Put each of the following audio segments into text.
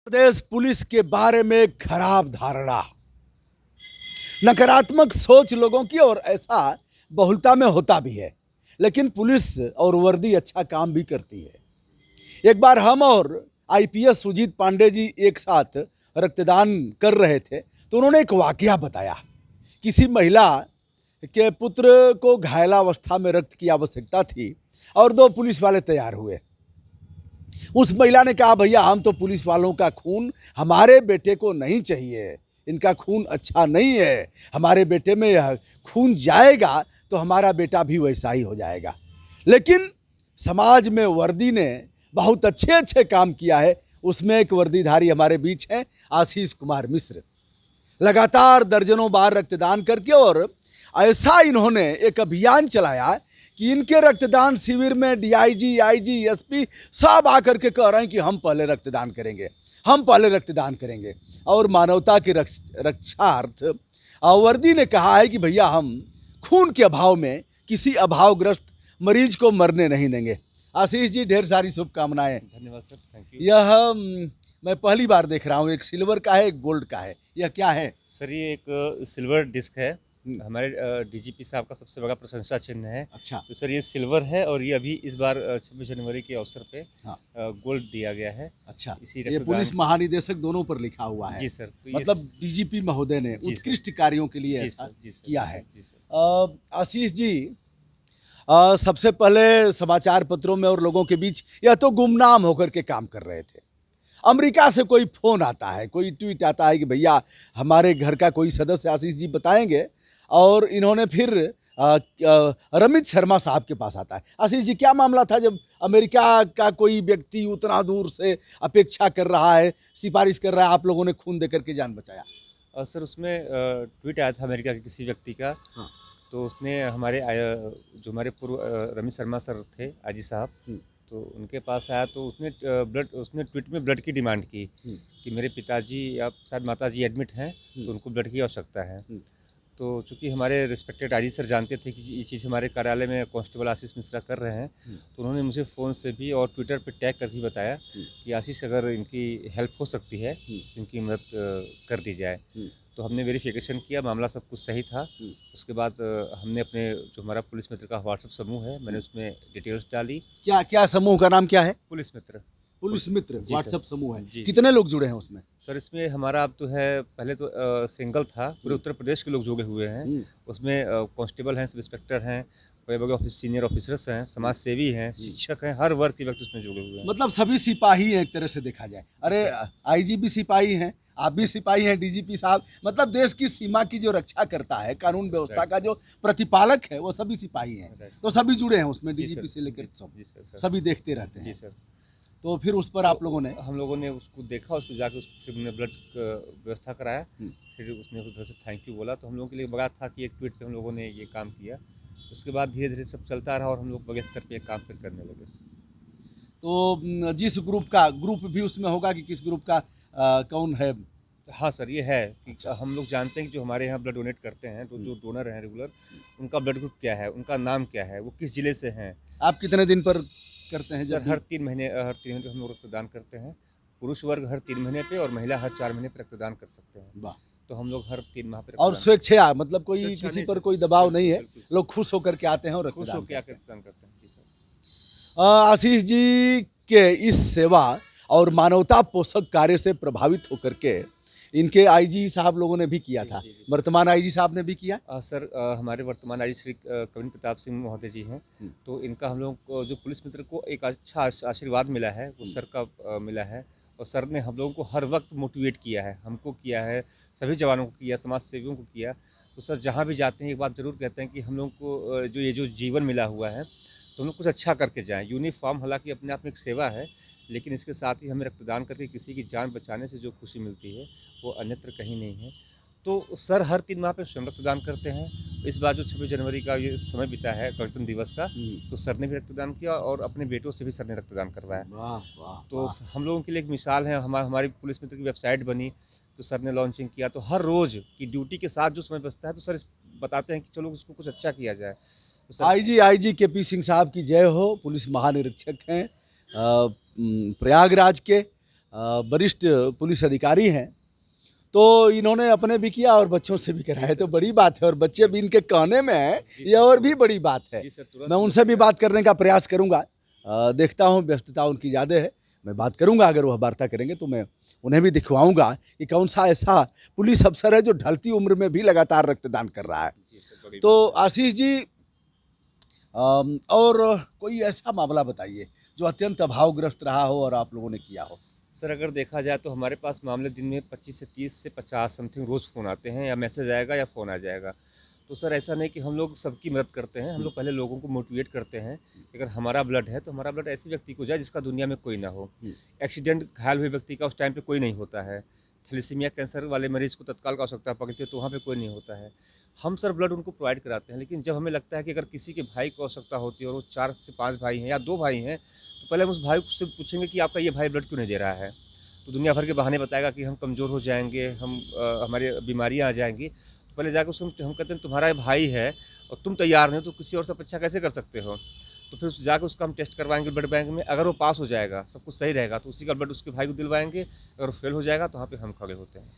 प्रदेश police के बारे में खराब धारणा, नकारात्मक सोच लोगों की, और ऐसा बहुलता में होता भी है। लेकिन पुलिस और वर्दी अच्छा काम भी करती है। एक बार हम और आईपीएस सुजीत पांडे जी एक साथ रक्तदान कर रहे थे, तो उन्होंने एक वाकया बताया। किसी महिला के पुत्र को घायलावस्था में रक्त की आवश्यकता थी और दो पुलिस वाले तैयार हुए। उस महिला ने कहा, भैया हम तो पुलिस वालों का खून हमारे बेटे को नहीं चाहिए, इनका खून अच्छा नहीं है, हमारे बेटे में यह खून जाएगा तो हमारा बेटा भी वैसा ही हो जाएगा। लेकिन समाज में वर्दी ने बहुत अच्छे अच्छे काम किया है। उसमें एक वर्दीधारी हमारे बीच हैं, आशीष कुमार मिश्र। लगातार दर्जनों बार रक्तदान करके, और ऐसा इन्होंने एक अभियान चलाया कि इनके रक्तदान शिविर में डीआईजी, आईजी, एसपी सब आकर के कह रहे हैं कि हम पहले रक्तदान करेंगे, हम पहले रक्तदान करेंगे। और मानवता की रक्षार्थ वर्दी ने कहा है कि भैया हम खून के अभाव में किसी अभावग्रस्त मरीज को मरने नहीं देंगे। आशीष जी, ढेर सारी शुभकामनाएं। धन्यवाद सर, थैंक यू। यह मैं पहली बार देख रहा हूँ, एक सिल्वर का है, एक गोल्ड का है, यह क्या है? सर ये एक सिल्वर डिस्क है, हमारे डीजीपी साहब का सबसे बड़ा प्रशंसा चिन्ह है। अच्छा। तो सर ये सिल्वर है, और ये अभी इस बार 26 जनवरी के अवसर पे हाँ। गोल्ड दिया गया है। अच्छा, इसी ये रक्तदान पुलिस महानिदेशक दोनों पर लिखा हुआ है। जी सर। तो मतलब डीजीपी महोदय ने जी सर। उत्कृष्ट कार्यों के लिए जी ऐसा सर, जी सर, किया जी है। सर, जी सर। आशीष जी, सबसे पहले समाचार पत्रों में और लोगों के बीच यह तो गुमनाम होकर के काम कर रहे थे। अमेरिका से कोई फोन आता है, कोई ट्वीट आता है कि भैया हमारे घर का कोई सदस्य आशीष जी बताएंगे, और इन्होंने फिर रमित शर्मा साहब के पास आता है। आशीष जी, क्या मामला था जब अमेरिका का कोई व्यक्ति उतना दूर से अपेक्षा कर रहा है, सिफारिश कर रहा है, आप लोगों ने खून देकर के जान बचाया? सर उसमें ट्वीट आया था अमेरिका के किसी व्यक्ति का। हाँ। तो उसने हमारे जो हमारे पूर्व रमेश शर्मा सर थे, आजी साहब, तो उनके पास आया, तो उसने ट्वीट में ब्लड की डिमांड की कि मेरे पिताजी या शायद माताजी एडमिट हैं, तो उनको ब्लड की आवश्यकता है। तो चूंकि हमारे रिस्पेक्टेड आईजी सर जानते थे कि ये चीज़ हमारे कार्यालय में कांस्टेबल आशीष मिश्रा कर रहे हैं, तो उन्होंने मुझे फ़ोन से भी और ट्विटर पे टैग करके बताया कि आशीष अगर इनकी हेल्प हो सकती है, इनकी मदद कर दी जाए। तो हमने वेरिफिकेशन किया, मामला सब कुछ सही था। उसके बाद हमने अपने जो हमारा पुलिस मित्र का व्हाट्सएप समूह है, मैंने उसमें डिटेल्स डाली। क्या क्या समूह का नाम क्या है? पुलिस मित्र। पुलिस मित्र व्हाट्सएप समूह है। जी। कितने लोग जुड़े हैं उसमें? सर इसमें हमारा अब तो है, पहले तो सिंगल था, पूरे उत्तर प्रदेश के लोग जुड़े हुए हैं। उसमें कांस्टेबल हैं, सब इंस्पेक्टर हैं, ऑफिस सीनियर ऑफिसर्स हैं, समाज सेवी हैं, शिक्षक हैं, हर वर्ग के व्यक्ति उसमें जुड़े हुए हैं। मतलब सभी सिपाही हैं एक तरह से देखा जाए। अरे आईजी भी सिपाही हैं, आप भी सिपाही हैं, डीजीपी साहब, मतलब देश की सीमा की जो रक्षा करता है, कानून व्यवस्था का जो प्रतिपालक है, वो सभी सिपाही हैं। तो सभी जुड़े हैं उसमें, डीजीपी से लेकर सब, सभी देखते रहते हैं। जी सर। तो फिर उस पर आप लोगों ने? हम लोगों ने उसको देखा, उसको जाकर फिर हमने ब्लड व्यवस्था कराया। फिर उसने उधर से थैंक यू बोला, तो हम लोगों के लिए बड़ा था कि एक ट्वीट पे हम लोगों ने ये काम किया। उसके बाद धीरे धीरे सब चलता रहा, और हम लोग बड़े स्तर पे काम फिर करने लगे। तो जिस ग्रुप भी उसमें होगा कि किस ग्रुप का कौन है? हाँ सर, ये है कि हम लोग जानते हैं कि जो हमारे यहाँ ब्लड डोनेट करते हैं, तो जो डोनर हैं रेगुलर, उनका ब्लड ग्रुप क्या है, उनका नाम क्या है, वो किस जिले से हैं। आप कितने दिन पर करते हैं? सर हर 3 महीने पे हम लोग रक्तदान करते हैं। पुरुष वर्ग हर 3 महीने पे, और महिला हर 4 महीने पे रक्तदान कर सकते हैं। वाह। तो हम लोग हर 3 माह पे और स्वेच्छा, मतलब कोई स्वेच्छा किसी नहीं पर सर, कोई दबाव बिल्कुल, नहीं है, बिल्कुल। लोग खुश होकर के आते हैं और खुश रक्तदान होकर करते हैं। रक्तदान करते हैं। जी सर। आशीष जी के इस सेवा और मानवता पोषक कार्य से प्रभावित होकर के इनके आईजी साहब लोगों ने भी किया था, वर्तमान आईजी साहब ने भी किया। सर हमारे वर्तमान आईजी श्री कविन प्रताप सिंह महोदय जी हैं। तो इनका हम लोग को, जो पुलिस मित्र को एक अच्छा आशीर्वाद मिला है, वो सर का मिला है। और सर ने हम लोगों को हर वक्त मोटिवेट किया है, हमको किया है, सभी जवानों को किया, समाज सेवियों को किया। तो सर जहाँ भी जाते हैं एक बात ज़रूर कहते हैं कि हम लोग को जो जीवन मिला हुआ है, तो हम लोग कुछ अच्छा करके जाएं। यूनिफॉर्म हालांकि अपने आप में एक सेवा है, लेकिन इसके साथ ही हमें रक्तदान करके किसी की जान बचाने से जो खुशी मिलती है, वो अन्यत्र कहीं नहीं है। तो सर हर 3 माह पे स्वयं रक्तदान करते हैं। इस बार जो 26 जनवरी का ये समय बीता है गणतंत्र दिवस का, तो सर ने भी रक्तदान किया, और अपने बेटों से भी सर ने रक्तदान करवाया। वाह वाह। तो हम लोगों के लिए एक मिसाल है। हमारी पुलिस मित्र की वेबसाइट बनी, तो सर ने लॉन्चिंग किया। तो हर रोज़ की ड्यूटी के साथ जो समय बचता है, तो सर बताते हैं कि चलो उसको कुछ अच्छा किया जाए। तो सर आईजी केपी सिंह साहब की जय हो। पुलिस महानिरीक्षक हैं प्रयागराज के। वरिष्ठ पुलिस अधिकारी हैं, तो इन्होंने अपने भी किया और बच्चों से भी कराया, तो बड़ी बात है। और बच्चे भी इनके कहने में हैं, ये और भी बड़ी बात है। जी सर, तुरंत मैं उनसे भी बात करने का प्रयास करूंगा। देखता हूं, व्यस्तता उनकी ज़्यादा है, मैं बात करूंगा। अगर वह वार्ता करेंगे तो मैं उन्हें भी दिखवाऊंगा कि कौन सा ऐसा पुलिस अफसर है जो ढलती उम्र में भी लगातार रक्तदान कर रहा है। जी सर, बड़ी तो बात आशीष जी, और कोई ऐसा मामला बताइए जो अत्यंत अभावग्रस्त रहा हो और आप लोगों ने किया हो। है। सर अगर देखा जाए तो हमारे पास मामले दिन में 25 से 30 से 50 समथिंग रोज़ फ़ोन आते हैं, या मैसेज आएगा या फ़ोन आ जाएगा। तो सर ऐसा नहीं कि हम लोग सबकी मदद करते हैं, हम लोग पहले लोगों को मोटिवेट करते हैं कि अगर हमारा ब्लड है तो हमारा ब्लड ऐसे व्यक्ति को जाए जिसका दुनिया में कोई ना हो। एक्सीडेंट घायल हुए व्यक्ति का उस टाइम पे कोई नहीं होता है। थैलेसीमिया कैंसर वाले मरीज़ को तत्काल का आवश्यकता पड़ती है तो वहाँ पे कोई नहीं होता है। हम सर ब्लड उनको प्रोवाइड कराते हैं, लेकिन जब हमें लगता है कि अगर किसी के भाई को आवश्यकता होती है और वो 4 से 5 भाई हैं या 2 भाई हैं, तो पहले हम उस भाई से पूछेंगे कि आपका ये भाई ब्लड क्यों नहीं दे रहा है। तो दुनिया भर के बहाने बताएगा कि हम कमज़ोर हो जाएँगे, हमारे बीमारियाँ आ जाएँगी। तो पहले जाकर उसको हम कहते हैं तुम्हारा ये भाई है और तुम तैयार नहीं हो तो किसी और से अपेक्षा कैसे कर सकते हो? तो फिर जाकर उसका हम टेस्ट करवाएँगे ब्लड बैंक में। अगर वो पास हो जाएगा, सब कुछ सही रहेगा, तो उसी का ब्लड उसके भाई को दिलवाएँगे। अगर वो फेल हो जाएगा तो वहाँ पे हम खड़े होते हैं।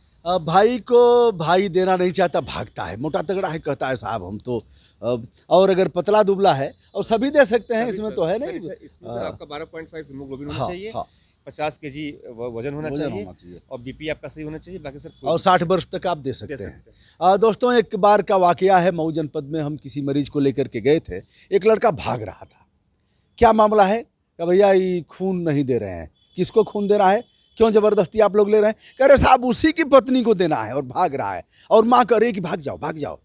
भाई को भाई देना नहीं चाहता, भागता है, मोटा तगड़ा है, कहता है साहब हम तो और अगर पतला दुबला है और सभी दे सकते हैं, सभी इसमें सर, तो है सर नहीं। इसमें सर आपका 12.5 हीमोग्लोबिन होना हाँ चाहिए, हाँ, 50 केजी वज़न होना वजन चाहिए होना चाहिए और बीपी आपका सही होना चाहिए, बाकी सर कोई और दिक्कत 60 नहीं, वर्ष तक आप दे दे सकते हैं। सकते हैं। दोस्तों, एक बार का वाकया है, मऊ जनपद में हम किसी मरीज को लेकर के गए थे। एक लड़का भाग रहा था। क्या मामला है? कि भैया ये खून नहीं दे रहे हैं। किसको खून देना है? क्यों ज़बरदस्ती आप लोग ले रहे हैं? कह रहे साहब उसी की पत्नी को देना है और भाग रहा है। और माँ कह रही है कि भाग जाओ भाग जाओ।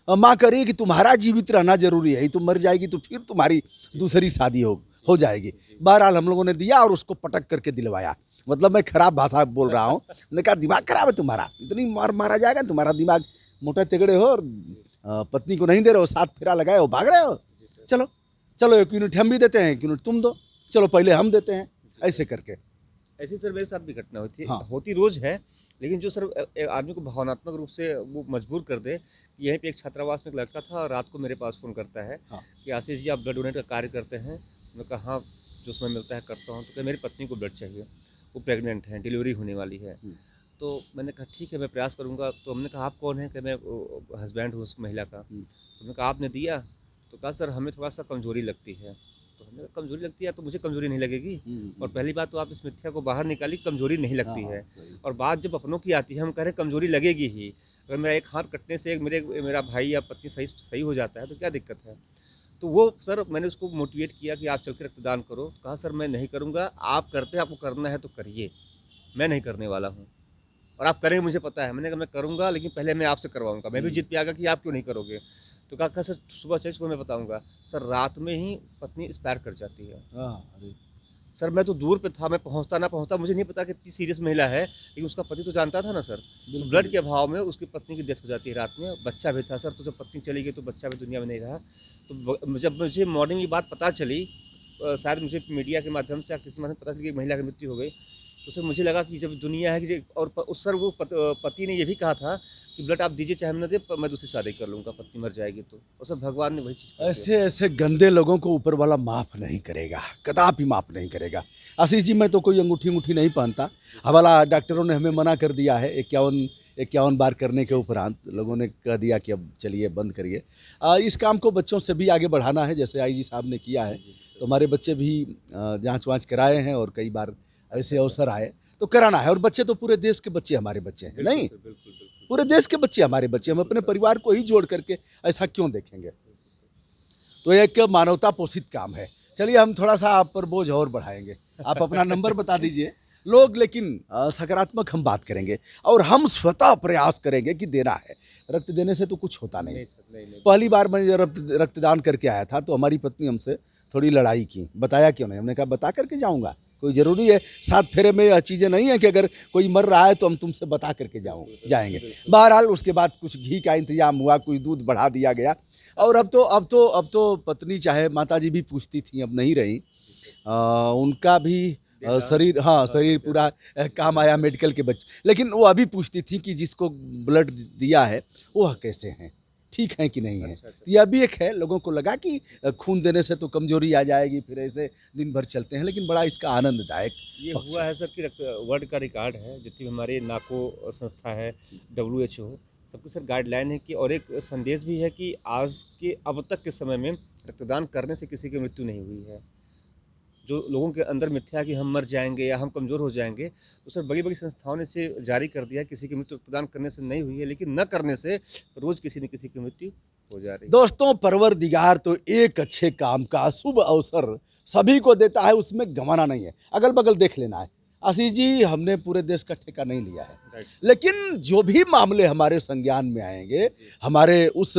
और माँ कह रही है कि तुम्हारा जीवित रहना जरूरी है, तुम मर जाएगी तो फिर तुम्हारी दूसरी शादी हो जाएगी। बहरहाल हम लोगों ने दिया और उसको पटक करके दिलवाया। मतलब मैं खराब भाषा बोल रहा हूँ। मैंने कहा दिमाग खराब है तुम्हारा, इतनी मारा जाएगा, तुम्हारा दिमाग मोटे तगड़े हो और पत्नी को नहीं दे रहे हो, 7 फेरा लगाए हो, भाग रहे हो। चलो चलो 1 यूनिट हम भी देते हैं, 1 यूनिट तुम दो, चलो पहले हम देते हैं, ऐसे करके। ऐसी सर मेरे साथ भी घटना हाँ। होती रोज़ है, लेकिन जो सर आदमी को भावनात्मक रूप से वो मजबूर कर दे कि यहीं पे एक छात्रावास में एक लड़का था और रात को मेरे पास फ़ोन करता है हाँ। कि आशीष जी आप ब्लड डोनेट का कार्य करते हैं? मैंने कहा हाँ, जो समय मिलता है करता हूँ। तो क्या मेरी पत्नी को ब्लड चाहिए, वो प्रेग्नेंट है, डिलीवरी होने वाली है। तो मैंने कहा ठीक है मैं प्रयास करूँगा। तो हमने कहा आप कौन हैं? कि मैं हस्बैंड हूँ उस महिला का। तो हमने कहा आपने दिया? तो कहा सर हमें थोड़ा सा कमज़ोरी लगती है। तो हमने कहा कमज़ोरी लगती है तो मुझे कमज़ोरी नहीं लगेगी। और पहली बात तो आप इस मिथ्या को बाहर निकालिए, कमज़ोरी नहीं लगती है। और बात जब अपनों की आती है, हम कह रहे हैं कमज़ोरी लगेगी ही। अगर मेरा एक हाथ कटने से मेरा भाई या पत्नी सही हो जाता है तो क्या दिक्कत है? तो वो सर मैंने उसको मोटिवेट किया कि आप चल के रक्तदान करो। तो कहा सर मैं नहीं करूँगा, आप करते हैं, आपको करना है तो करिए, मैं नहीं करने वाला हूँ और आप करेंगे मुझे पता है। मैंने कहा मैं करूँगा, लेकिन पहले मैं आपसे करवाऊँगा। मैं भी जिद पे आ गया कि आप क्यों नहीं करोगे? तो कहा सर सुबह चलिए, सुबह मैं बताऊँगा। सर रात में ही पत्नी एक्सपायर कर जाती है। अरे सर मैं तो दूर पे था, मैं पहुँचता ना पहुँचता मुझे नहीं पता कि इतनी सीरियस महिला है, लेकिन उसका पति तो जानता था ना सर। तो ब्लड के अभाव में उसकी पत्नी की डेथ हो जाती है रात में, बच्चा भी था सर। तो जब पत्नी चली गई तो बच्चा भी दुनिया में नहीं रहा। तो जब मुझे मॉर्निंग ये बात पता चली, शायद मुझे मीडिया के माध्यम से या किसी माध्यम से पता चली कि महिला की मृत्यु हो गई, तो सर मुझे लगा कि जब दुनिया है कि और उस सर वो पति ने ये भी कहा था कि ब्लड आप दीजिए चाहे न दे, मैं दूसरी शादी कर लूँगा, पत्नी मर जाएगी तो। और सर भगवान ने वही चीज़ कर दिया। ऐसे ऐसे गंदे लोगों को ऊपर वाला माफ़ नहीं करेगा, कदापि माफ़ नहीं करेगा। आशीष जी, मैं तो कोई अंगूठी नहीं पहनता। हवाला डॉक्टरों ने हमें मना कर दिया है, 51 बार करने के उपरांत लोगों ने कह दिया कि अब चलिए बंद करिए। इस काम को बच्चों से भी आगे बढ़ाना है, जैसे आईजी साहब ने किया है। तो हमारे बच्चे भी जाँच वाँच कराए हैं और कई बार ऐसे अवसर आए तो कराना है। और बच्चे तो पूरे देश के बच्चे हमारे बच्चे हैं, नहीं, बिल्कुल। पूरे देश के बच्चे हमारे बच्चे, हम अपने परिवार को ही जोड़ करके ऐसा क्यों देखेंगे? तो एक मानवता पोषित काम है। चलिए हम थोड़ा सा आप पर बोझ और बढ़ाएंगे, आप अपना नंबर बता दीजिए। लोग लेकिन सकारात्मक हम बात करेंगे और हम स्वतः प्रयास करेंगे कि देना है। रक्त देने से तो कुछ होता नहीं। नहीं सर, नहीं। पहली बार मैं जब रक्तदान करके आया था तो हमारी पत्नी हमसे थोड़ी लड़ाई की, बताया क्यों नहीं? हमने कहा बता करके जाऊँगा, कोई ज़रूरी है? 7 फेरे में यह चीज़ें नहीं है कि अगर कोई मर रहा है तो हम तुमसे बता करके जाएंगे। बहरहाल उसके बाद कुछ घी का इंतजाम हुआ, कुछ दूध बढ़ा दिया गया और अब तो पत्नी चाहे माताजी भी पूछती थी, अब नहीं रही। उनका भी शरीर, हाँ शरीर पूरा काम आया मेडिकल के बच्चे, लेकिन वो अभी पूछती थी कि जिसको ब्लड दिया है वो कैसे हैं। ठीक हैं कि नहीं हैं। अच्छा, अच्छा। तो यह भी एक है, लोगों को लगा कि खून देने से तो कमजोरी आ जाएगी, फिर ऐसे दिन भर चलते हैं, लेकिन बड़ा इसका आनंददायक ये पक्ष हुआ है सर कि वर्ल्ड का रिकॉर्ड है, जितनी भी हमारी नाको संस्था है, WHO, सबकी सर गाइडलाइन है कि, और एक संदेश भी है कि आज के अब तक के समय में रक्तदान करने से किसी की मृत्यु नहीं हुई है। जो लोगों के अंदर मिथ्या है कि हम मर जाएंगे या हम कमज़ोर हो जाएंगे, तो सर बड़ी बड़ी संस्थाओं ने इसे जारी कर दिया है, किसी की मृत्यु रक्तदान करने से नहीं हुई है, लेकिन न करने से रोज़ किसी न किसी की मृत्यु हो जा रही है। दोस्तों, परवरदिगार तो एक अच्छे काम का शुभ अवसर सभी को देता है, उसमें गंवाना नहीं है। अगल बगल देख लेना है। आशीष जी, हमने पूरे देश का ठेका नहीं लिया है, राइट। लेकिन जो भी मामले हमारे संज्ञान में आएंगे, हमारे उस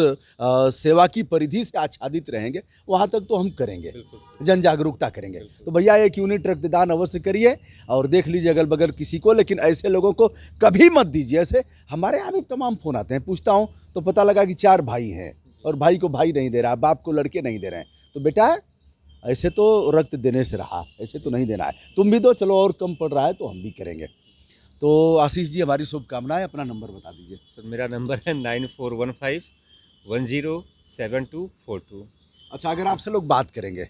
सेवा की परिधि से आच्छादित रहेंगे, वहाँ तक तो हम करेंगे, बिल्कुल। जन जागरूकता करेंगे। बिल्कुल। तो भैया, 1 यूनिट रक्तदान अवश्य करिए और देख लीजिए अगल बगल किसी को, लेकिन ऐसे लोगों को कभी मत दीजिए। ऐसे हमारे यहाँ भी तमाम फ़ोन आते हैं, पूछता हूँ तो पता लगा कि 4 भाई हैं और भाई को भाई नहीं दे रहा, बाप को लड़के नहीं दे रहे हैं। तो बेटा, ऐसे तो रक्त देने से रहा, ऐसे तो नहीं देना है। तुम भी दो, चलो, और कम पड़ रहा है तो हम भी करेंगे। तो आशीष जी, हमारी शुभकामनाएं, अपना नंबर बता दीजिए। सर मेरा नंबर है 9415107242। अच्छा, अगर आपसे लोग बात करेंगे,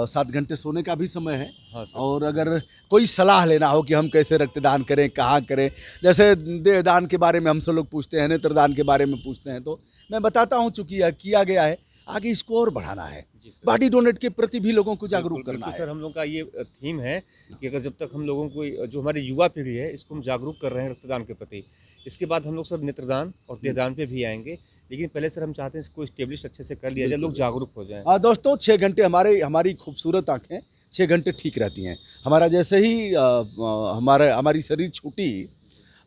7 घंटे सोने का भी समय है, हाँ सर। और अगर कोई सलाह लेना हो कि हम कैसे रक्तदान करें, कहाँ करें, जैसे देहदान के बारे में हमसे लोग पूछते हैं, नेत्रदान के बारे में पूछते हैं, तो मैं बताता हूँ, चूँकि यह किया गया है, आगे इसको और बढ़ाना है। जी सर। बॉडी डोनेट के प्रति भी लोगों को जागरूक बिल्कुल, करना बिल्कुल है। सर, हम लोग का ये थीम है कि अगर जब तक हम लोगों को, जो हमारी युवा पीढ़ी है, इसको हम जागरूक कर रहे हैं रक्तदान के प्रति, इसके बाद हम लोग सर नेत्रदान और देहदान पे भी आएंगे, लेकिन पहले सर हम चाहते हैं इसको इस्टेब्लिश अच्छे से कर लिया जाए, लोग जागरूक हो जाएं। हाँ दोस्तों, 6 घंटे हमारी खूबसूरत आँखें 6 घंटे ठीक रहती हैं। हमारा जैसे ही हमारी शरीर छूटी,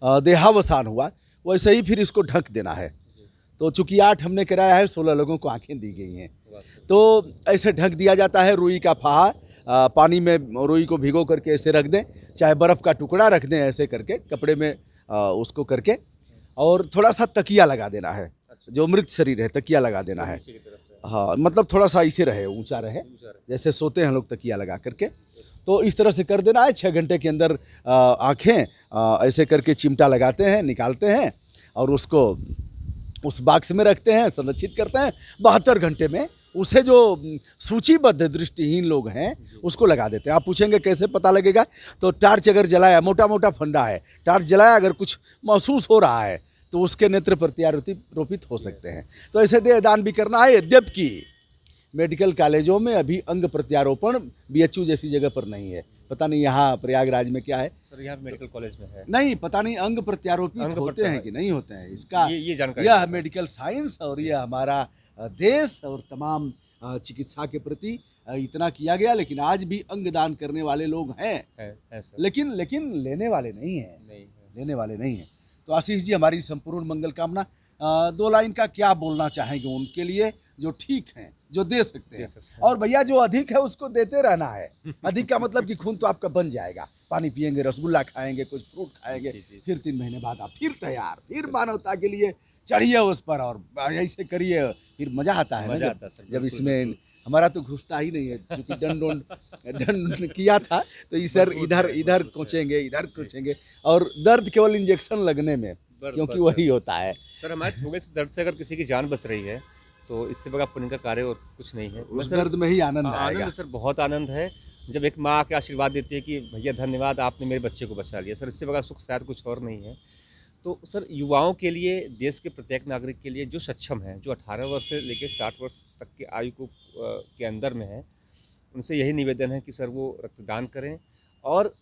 देहावसान हुआ, वैसे ही फिर इसको ढक देना है। तो चूंकि 8 हमने कराया है, 16 लोगों को आंखें दी गई हैं। तो ऐसे ढक दिया जाता है। रुई का फाहा, पानी में रुई को भिगो करके ऐसे रख दें, चाहे बर्फ़ का टुकड़ा रख दें, ऐसे करके कपड़े में उसको करके, और थोड़ा सा तकिया लगा देना है। जो मृत शरीर है, तकिया लगा देना है। नीचे की तरफ से। हाँ, मतलब थोड़ा सा ऐसे रहे, ऊंचा रहे, जैसे सोते हैं लोग तकिया लगा करके। तो इस तरह से कर देना है। 6 घंटे के अंदर आँखें ऐसे करके चिमटा लगाते हैं, निकालते हैं, और उसको उस बॉक्स में रखते हैं, संरक्षित करते हैं। 72 घंटे में उसे जो सूचीबद्ध दृष्टिहीन लोग हैं, उसको लगा देते हैं। आप पूछेंगे कैसे पता लगेगा? तो टार्च अगर जलाया, मोटा मोटा फंडा है, टार्च जलाया, अगर कुछ महसूस हो रहा है, तो उसके नेत्र प्रत्यारोपित हो सकते हैं। तो ऐसे देहदान भी करना है। यद्यपि मेडिकल कॉलेजों में अभी अंग प्रत्यारोपण BHU जैसी जगह पर नहीं है। पता नहीं यहाँ प्रयागराज में क्या है। सर यहाँ मेडिकल कॉलेज में है। नहीं, पता नहीं अंग प्रत्यारोपित अंग होते हैं कि नहीं होते हैं। इसका ये जानकारी यह है सर। मेडिकल साइंस और यह हमारा देश और तमाम चिकित्सा के प्रति इतना किया गया, लेकिन आज भी अंगदान करने वाले लोग हैं, है सर। लेकिन लेने वाले नहीं हैं, नहीं है। लेने वाले नहीं हैं। तो आशीष जी, हमारी संपूर्ण मंगल कामना। 2 लाइन का क्या बोलना चाहेंगे उनके लिए जो ठीक हैं, जो दे सकते हैं? और भैया, जो अधिक है उसको देते रहना है। अधिक का मतलब कि खून तो आपका बन जाएगा। पानी पिएंगे, रसगुल्ला खाएंगे, कुछ फ्रूट खाएंगे, फिर 3 महीने बाद आप फिर तैयार, फिर मानवता के लिए चढ़िए उस पर, और ऐसे करिए, फिर मजा आता है ना। मजा आता है सर, जब बिल्कुल, इसमें बिल्कुल। हमारा तो घुसता ही नहीं है, क्योंकि दंड किया था, तो इधर कोचेंगे, इधर कोचेंगे, और दर्द केवल इंजेक्शन लगने में, क्योंकि वही होता है। सर हमारे थोड़े से दर्द से अगर किसी की जान बच रही है, तो इससे बड़ा पुण्य का कार्य और कुछ नहीं है। उस दर्द में ही आनंद आएगा। आनंद सर, बहुत आनंद है जब एक माँ के आशीर्वाद देती है कि भैया धन्यवाद, आपने मेरे बच्चे को बचा लिया। सर इससे बड़ा सुख शायद कुछ और नहीं है। तो सर युवाओं के लिए, देश के प्रत्येक नागरिक के लिए जो सक्षम है, जो 18 वर्ष से लेकर 60 वर्ष तक की आयु को के अंदर में है, उनसे यही निवेदन है कि सर वो रक्तदान करें, और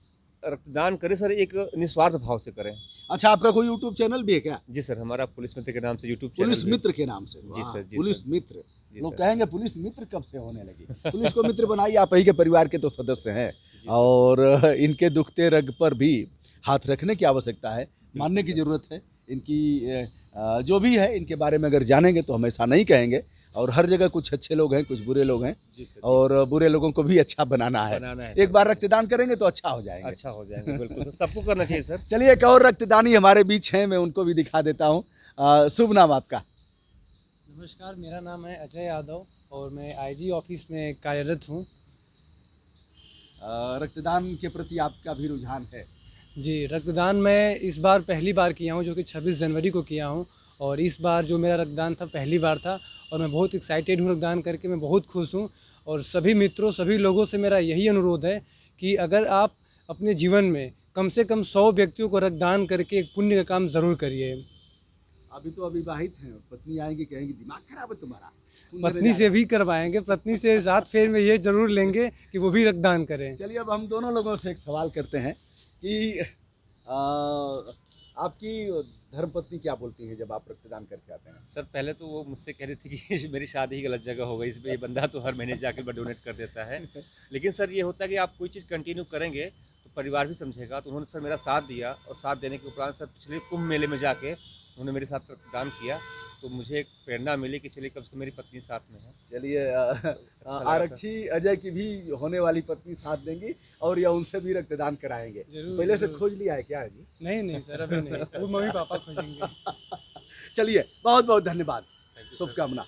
रक्तदान करें सर एक निस्वार्थ भाव से करें। अच्छा, आपका कोई यूट्यूब चैनल भी है क्या? जी सर, हमारा पुलिस मित्र के नाम से यूट्यूब चैनल पुलिस भी- मित्र के नाम से? जी वाह, सर, जी पुलिस सर। मित्र। जी लोग सर। कहेंगे पुलिस मित्र कब से होने लगी? पुलिस को मित्र बनाइए, आप ही के परिवार के तो सदस्य हैं, जी सर। और इनके दुखते रग पर भी हाथ रखने की आवश्यकता है, मानने की सर। ज़रूरत है। इनकी जो भी है, इनके बारे में अगर जानेंगे तो हम ऐसा नहीं कहेंगे। और हर जगह कुछ अच्छे लोग हैं, कुछ बुरे लोग हैं, जी सर, जी। और बुरे लोगों को भी अच्छा बनाना है। एक बार रक्तदान करेंगे तो अच्छा हो जाएंगे। अच्छा हो जाएंगे, बिल्कुल सर, सबको करना चाहिए सर। चलिए, एक और रक्तदानी हमारे बीच हैं, मैं उनको भी दिखा देता हूँ। शुभ नाम आपका? नमस्कार, मेरा नाम है अजय यादव और मैं IG ऑफिस में कार्यरत हूँ। रक्तदान के प्रति आपका भी रुझान है? जी, रक्तदान मैं इस बार पहली बार किया हूँ, जो कि 26 जनवरी को किया हूँ, और इस बार जो मेरा रक्तदान था पहली बार था और मैं बहुत एक्साइटेड हूँ रक्तदान करके, मैं बहुत खुश हूँ। और सभी मित्रों, सभी लोगों से मेरा यही अनुरोध है कि अगर आप अपने जीवन में कम से कम 100 व्यक्तियों को रक्तदान करके एक पुण्य का काम ज़रूर करिए। अभी तो अविवाहित हैं, पत्नी आएंगी कहेंगी दिमाग खराब है तुम्हारा, पत्नी से भी करवाएंगे, पत्नी से साथ फेर में ये ज़रूर लेंगे कि वो भी रक्तदान करें। चलिए अब हम दोनों लोगों से एक सवाल करते हैं कि आपकी धर्मपत्नी क्या बोलती है जब आप रक्तदान करके आते हैं? सर पहले तो वो मुझसे कह रही थी कि मेरी शादी ही गलत जगह हो गई, इस पे ये बंदा तो हर महीने जाके ब्लड डोनेट कर देता है। लेकिन सर ये होता है कि आप कोई चीज़ कंटिन्यू करेंगे तो परिवार भी समझेगा। तो उन्होंने सर मेरा साथ दिया और साथ देने के उपरांत सर पिछले कुंभ मेले में जाके उन्होंने मेरे साथ रक्तदान किया, तो मुझे एक प्रेरणा मिली कि चलिए कब से मेरी पत्नी साथ में है। चलिए लगा आरक्षी अजय की भी होने वाली पत्नी साथ देंगी और या उनसे भी रक्तदान कराएंगे। जरूर, पहले से जरूर। खोज लिया है क्या है जी? नहीं नहीं सर, अभी नहीं, वो मम्मी पापा खोजेंगे। चलिए बहुत बहुत धन्यवाद, थैंक यू सर। शुभकामना।